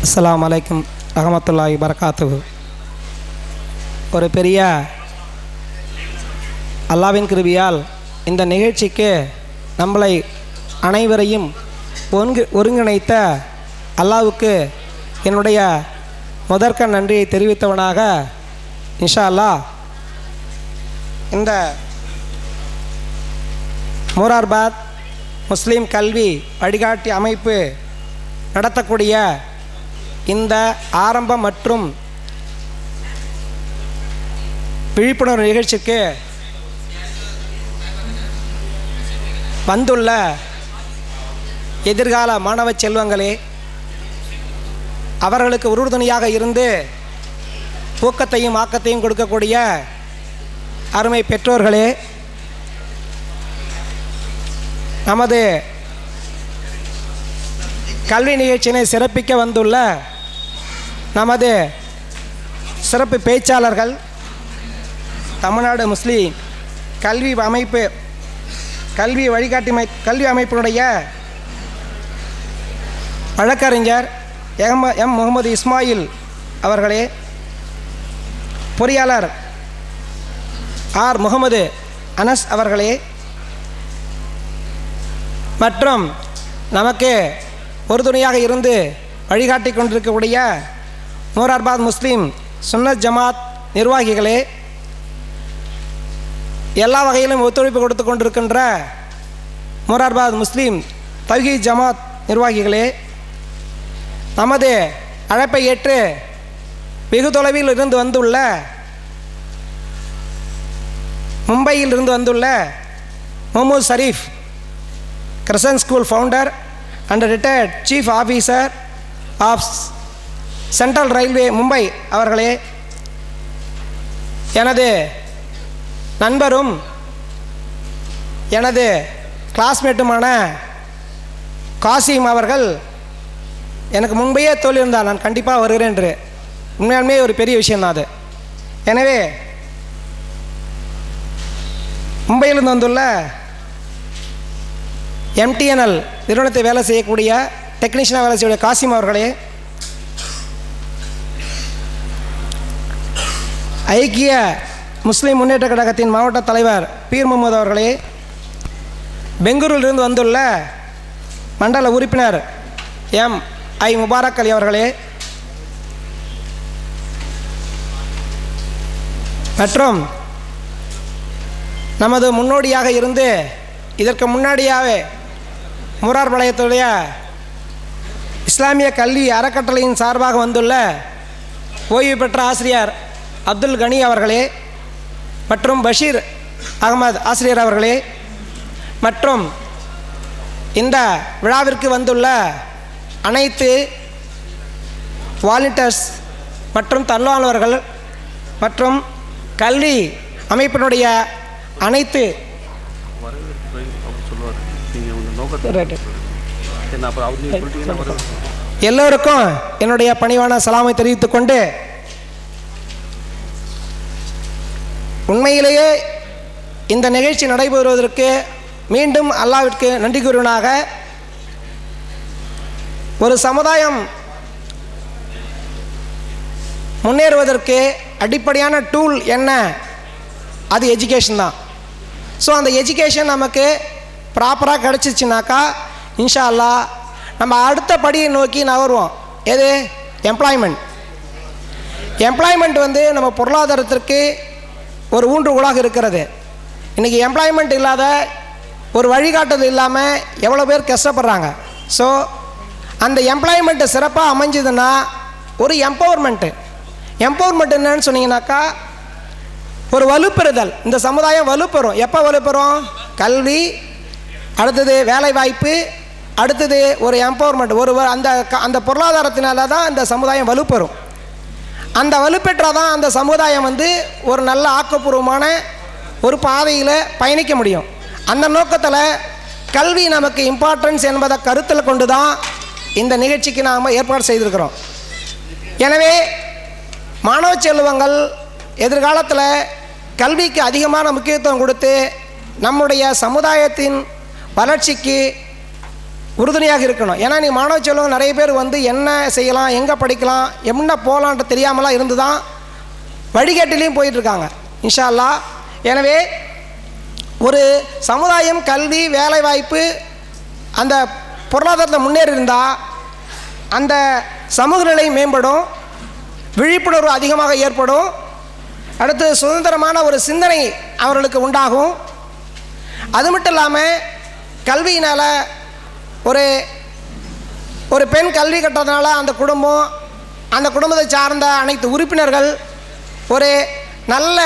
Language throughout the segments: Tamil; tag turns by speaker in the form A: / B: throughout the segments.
A: அஸ்ஸலாமு அலைக்கும் ரஹமத்துல்லாஹி பரகாத்துஹு. ஒரு பெரிய அல்லாவின் கிருபையால் இந்த நிகழ்ச்சிக்கு நம்மளை அனைவரையும் ஒருங்கிணைத்த அல்லாவுக்கு என்னுடைய முதற்க நன்றியை தெரிவித்தவனாக இன்ஷா அல்லாஹ் இந்த மூரார்பாத் முஸ்லீம் கல்வி வழிகாட்டி அமைப்பு நடத்தக்கூடிய இந்த ஆரம்ப மற்றும் விழிப்புணர்வு நிகழ்ச்சிக்கு வந்துள்ள எதிர்கால மாணவ செல்வங்களே, அவர்களுக்கு உறுதுணையாக இருந்து ஊக்கத்தையும் ஆக்கத்தையும் கொடுக்கக்கூடிய அருமை பெற்றோர்களே, நமது கல்வி நிகழ்ச்சியினை சிறப்பிக்க வந்துள்ள நமது சிறப்பு பேச்சாளர்கள், தமிழ்நாடு முஸ்லீம் கல்வி அமைப்பு கல்வி கல்வி அமைப்பினுடைய வழக்கறிஞர் எம் முகமது இஸ்மாயில் அவர்களே, பொறியாளர் ஆர் முகமது அனஸ் அவர்களே, மற்றும் நமக்கு உறுதுணையாக இருந்து வழிகாட்டி கொண்டிருக்கக்கூடிய மூரார்பாத் முஸ்லீம் சுன்னத் ஜமாத் நிர்வாகிகளே, எல்லா வகையிலும் ஒத்துழைப்பு கொடுத்து கொண்டிருக்கின்ற மூரார்பாத் முஸ்லீம் தௌஹீத் ஜமாத் நிர்வாகிகளே, நமது அழைப்பை ஏற்று வெகு தொலைவில் இருந்து வந்துள்ள மும்பையில் இருந்து வந்துள்ள Muhammad Sharif Crescent School founder and retired chief officer of Central Railway Mumbai அவர்களே, எனது நண்பரும் எனது கிளாஸ்மேட்டுமான காசிம் அவர்கள் எனக்கு முன்பையே சொல்லியிருந்தார் நான் கண்டிப்பாக வருகிறேன் என்று. உண்மையாலுமே ஒரு பெரிய விஷயம்தான் அது. எனவே மும்பையிலிருந்து வந்துள்ள எம்டிஎன்எல் நிறுவனத்தை வேலை செய்யக்கூடிய டெக்னீஷியனாக வேலை செய்யக்கூடிய காசிம் அவர்களே, ஐக்கிய முஸ்லீம் முன்னேற்ற கழகத்தின் மாவட்ட தலைவர் பீர் முகமது அவர்களே, பெங்களூரிலிருந்து வந்துள்ள மண்டல உறுப்பினர் எம் ஐ முபாரக் அலி அவர்களே, மற்றும் நமது முன்னோடியாக இருந்து இதற்கு முன்னாடியாகவே மூரார்பாளையத்துடைய இஸ்லாமிய கல்வி அறக்கட்டளையின் சார்பாக வந்துள்ள ஓய்வு பெற்ற ஆசிரியர் அப்துல் கனி அவர்களே, மற்றும் பஷீர் அகமது ஆசிரியர் அவர்களே, மற்றும் இந்த விழாவிற்கு வந்துள்ள அனைத்து வாலண்டியர்ஸ் மற்றும் தன்னார்வலர்கள் மற்றும் கல்வி அமைப்பினுடைய அனைத்து எல்லோருக்கும் என்னுடைய பணிவான சலாமை தெரிவித்துக் கொண்டு, உண்மையிலேயே இந்த நிகழ்ச்சி நடைபெறுவதற்கு மீண்டும் அல்லாஹ்விற்கு நன்றி கூறுவனாக, ஒரு சமுதாயம் முன்னேறுவதற்கு அடிப்படையான டூல் என்ன? அது எஜுகேஷன் தான். ஸோ அந்த எஜுகேஷன் நமக்கு ப்ராப்பராக கிடச்சிச்சினாக்கா இன்ஷா அல்லாஹ் நம்ம அடுத்த படியை நோக்கி நகருவோம். எது? எம்ப்ளாய்மெண்ட் வந்து நம்ம பொருளாதாரத்திற்கு ஒரு ஊன்றுகோலாக இருக்கிறது. இன்றைக்கி எம்ப்ளாய்மெண்ட் இல்லாத ஒரு வழிகாட்டுதல் இல்லாமல் எவ்வளோ பேர் கஷ்டப்படுறாங்க. ஸோ அந்த எம்ப்ளாய்மெண்ட்டு சிறப்பாக அமைஞ்சதுன்னா ஒரு எம்பவர்மெண்ட்டு என்னன்னு சொன்னீங்கன்னாக்கா ஒரு வலுப்பெறுதல். இந்த சமுதாயம் வலுப்பெறும். எப்போ வலுப்பெறும்? கல்வி, அடுத்தது வேலைவாய்ப்பு, அடுத்தது ஒரு எம்பவர்மெண்ட், ஒரு அந்த பொருளாதாரத்தினால தான் இந்த சமுதாயம் வலுப்பெறும். அந்த வலுப்பெற்றால் தான் அந்த சமுதாயம் வந்து ஒரு நல்ல ஆக்கப்பூர்வமான ஒரு பாதையில் பயணிக்க முடியும். அந்த நோக்கத்தில் கல்வி நமக்கு இம்பார்ட்டன்ஸ் என்பதை கருத்தில் கொண்டு தான் இந்த நிகழ்ச்சிக்கு நாம் ஏற்பாடு செய்திருக்கிறோம். எனவே மாணவ செல்வங்கள் எதிர்காலத்தில் கல்விக்கு அதிகமான முக்கியத்துவம் கொடுத்து நம்முடைய சமுதாயத்தின் வளர்ச்சிக்கு உறுதுணையாக இருக்கணும். ஏன்னா நீ மாணவ செல்வம் நிறைய பேர் வந்து என்ன செய்யலாம், எங்கே படிக்கலாம், என்ன போகலான்ட்டு தெரியாமலாம் இருந்து தான் வழிகேட்டிலையும் போயிட்டுருக்காங்க இன்ஷா அல்லாஹ். எனவே ஒரு சமுதாயம் கல்வி வேலைவாய்ப்பு அந்த பொருளாதாரத்தில் முன்னேறி இருந்தால் அந்த சமூக நிலை மேம்படும், விழிப்புணர்வு அதிகமாக ஏற்படும், அடுத்து சுதந்திரமான ஒரு சிந்தனை அவர்களுக்கு உண்டாகும். அது மட்டும் இல்லாமல் கல்வியினால் ஒரு பெண் கல்வி கற்றதுனால அந்த குடும்பத்தை சார்ந்த அனைத்து உறுப்பினர்கள் ஒரு நல்ல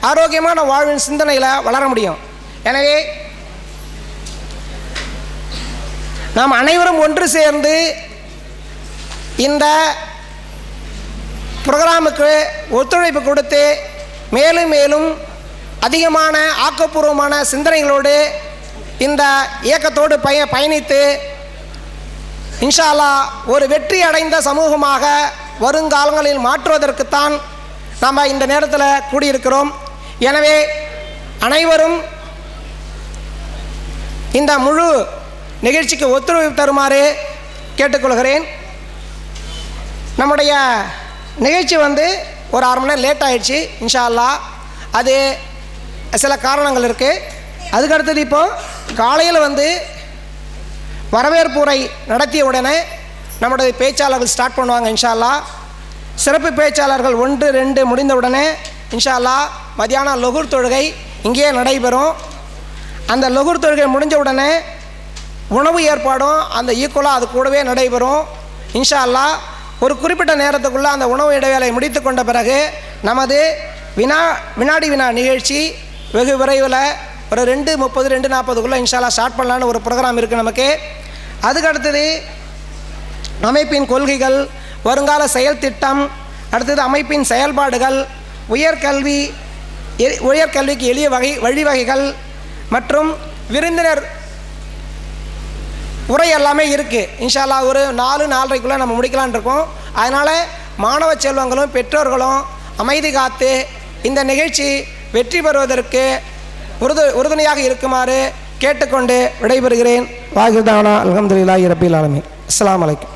A: ஆரோக்கியமான வாழ்வின் சிந்தனையில் வளர முடியும். எனவே நாம் அனைவரும் ஒன்று சேர்ந்து இந்த புரோகிராமுக்கு ஒத்துழைப்பு கொடுத்து மேலும் மேலும் அதிகமான ஆக்கப்பூர்வமான சிந்தனைகளோடு இந்த இயக்கத்தோடு பயணித்து இன்ஷா அல்லாஹ் ஒரு வெற்றி அடைந்த சமூகமாக வருங்காலங்களில் மாற்றுவதற்குத்தான் நாம் இந்த நேரத்தில் கூடியிருக்கிறோம். எனவே அனைவரும் இந்த முழு நிகழ்ச்சிக்கு ஒத்துழைப்பு தருமாறு கேட்டுக்கொள்கிறேன். நம்முடைய நிகழ்ச்சி வந்து ஒரு 1/2 மணி நேரம் லேட் ஆகிடுச்சு இன்ஷா அல்லாஹ். அது சில காரணங்கள் இருக்குது. அதுக்கடுத்தது இப்போ காலையில் வந்து வரவேற்புரை நடத்திய உடனே நம்முடைய பேச்சாளர்கள் ஸ்டார்ட் பண்ணுவாங்க இன்ஷா அல்லாஹ். சிறப்பு பேச்சாளர்கள் 1, 2 முடிந்த உடனே இன்ஷா அல்லாஹ் மதியானம் லொஹூர் தொழுகை இங்கேயே நடைபெறும். அந்த லொஹூர் தொழுகை முடிஞ்ச உடனே உணவு ஏற்பாடும் அந்த ஈக்குவலாக அது கூடவே நடைபெறும் இன்ஷா அல்லாஹ். ஒரு குறிப்பிட்ட நேரத்துக்குள்ளே அந்த உணவு இடைவேளை முடித்து கொண்ட பிறகு நமது வினாடி வினா நிகழ்ச்சி வெகு விரைவில் ஒரு 2:30 2:40 இன்ஷா அல்லாஹ் ஸ்டார்ட் பண்ணலான்னு ஒரு ப்ரோக்ராம் இருக்குது நமக்கு. அதுக்கடுத்தது அமைப்பின் கொள்கைகள், வருங்கால செயல் திட்டம், அடுத்தது அமைப்பின் செயல்பாடுகள், உயர்கல்விக்கு எளிய வழிவகைகள் மற்றும் விருந்தினர் உரை எல்லாமே இருக்குது இன்ஷா அல்லாஹ். ஒரு 4-4:30 நம்ம முடிக்கலான் இருக்கோம். அதனால் மாணவ செல்வங்களும் பெற்றோர்களும் அமைதி காத்து இந்த நிகழ்ச்சி வெற்றி பெறுவதற்கு உறுதுணையாக இருக்குமாறு கேட்டுக்கொண்டு விடைபெறுகிறேன். வாஹிர் தானா அல்ஹம்துலில்லாஹி ரப்பில் ஆலமீன். அஸ்ஸலாமு அலைக்கும்.